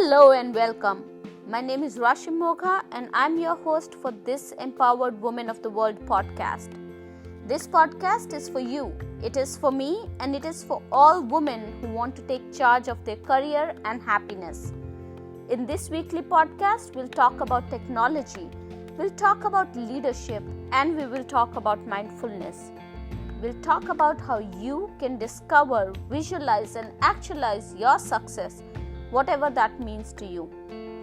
Hello and welcome. My name is Rashim Mogha and I'm your host for this Empowered Women of the World podcast. This podcast is for you, it is for me, and it is for all women who want to take charge of their career and happiness. In this weekly podcast, we'll talk about technology, we'll talk about leadership, and we will talk about mindfulness. We'll talk about how you can discover, visualize, and actualize your success, whatever that means to you.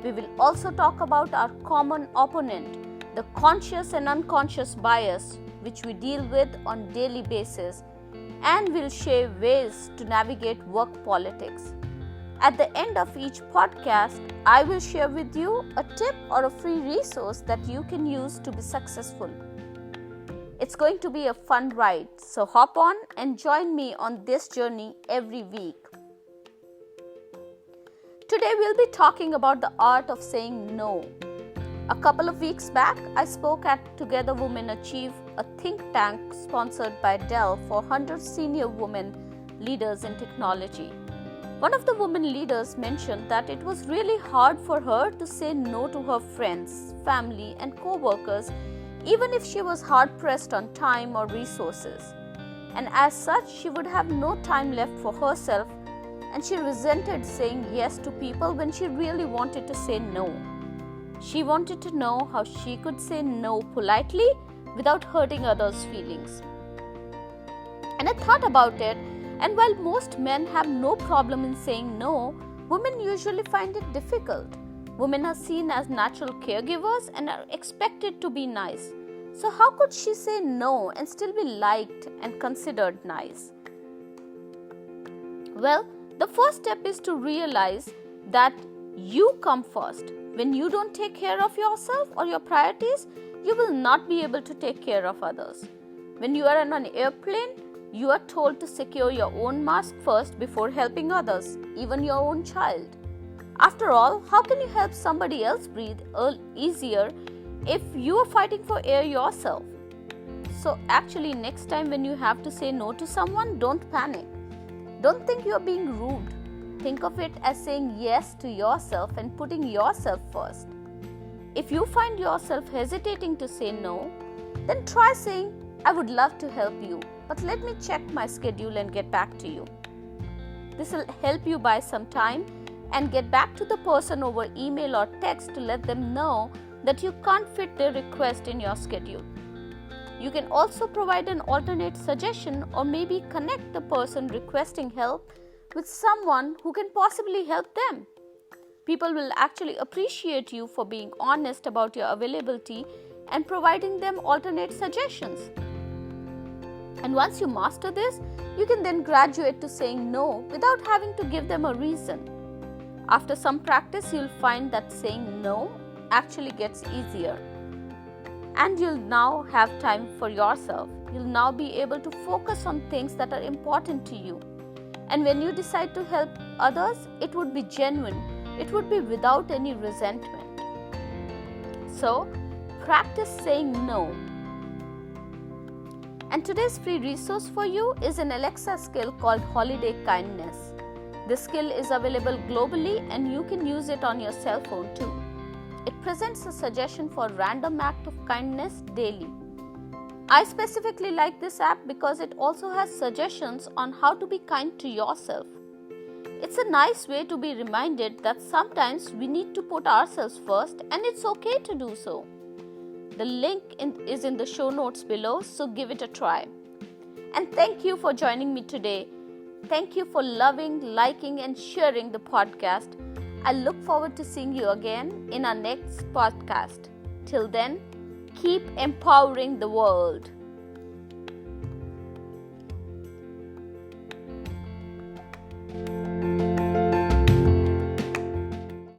We will also talk about our common opponent, the conscious and unconscious bias which we deal with on daily basis, and we'll share ways to navigate work politics. At the end of each podcast, I will share with you a tip or a free resource that you can use to be successful. It's going to be a fun ride, so hop on and join me on this journey every week. Today we'll be talking about the art of saying no. A couple of weeks back, I spoke at Together Women Achieve, a think tank sponsored by Dell for 100 senior women leaders in technology. One of the women leaders mentioned that it was really hard for her to say no to her friends, family, and co-workers, even if she was hard-pressed on time or resources. And as such, she would have no time left for herself, and she resented saying yes to people when she really wanted to say no. She wanted to know how she could say no politely without hurting others' feelings. And I thought about it, and while most men have no problem in saying no, women usually find it difficult. Women are seen as natural caregivers and are expected to be nice. So how could she say no and still be liked and considered nice? Well, the first step is to realize that you come first. When you don't take care of yourself or your priorities, you will not be able to take care of others. When you are on an airplane, you are told to secure your own mask first before helping others, even your own child. After all, how can you help somebody else breathe easier if you are fighting for air yourself? So actually, next time when you have to say no to someone, don't panic. Don't think you are being rude. Think of it as saying yes to yourself and putting yourself first. If you find yourself hesitating to say no, then try saying, I would love to help you, but let me check my schedule and get back to you. This will help you buy some time and get back to the person over email or text to let them know that you can't fit their request in your schedule. You can also provide an alternate suggestion or maybe connect the person requesting help with someone who can possibly help them. People will actually appreciate you for being honest about your availability and providing them alternate suggestions. And once you master this, you can then graduate to saying no without having to give them a reason. After some practice, you'll find that saying no actually gets easier. And you'll now have time for yourself. You'll now be able to focus on things that are important to you. And when you decide to help others, it would be genuine. It would be without any resentment. So, practice saying no. And today's free resource for you is an Alexa skill called Holiday Kindness. This skill is available globally and you can use it on your cell phone too. It presents a suggestion for a random act of kindness daily. I specifically like this app because it also has suggestions on how to be kind to yourself. It's a nice way to be reminded that sometimes we need to put ourselves first and it's okay to do so. The link is in the show notes below, so give it a try. And thank you for joining me today. Thank you for loving, liking, and sharing the podcast. I look forward to seeing you again in our next podcast. Till then, keep empowering the world.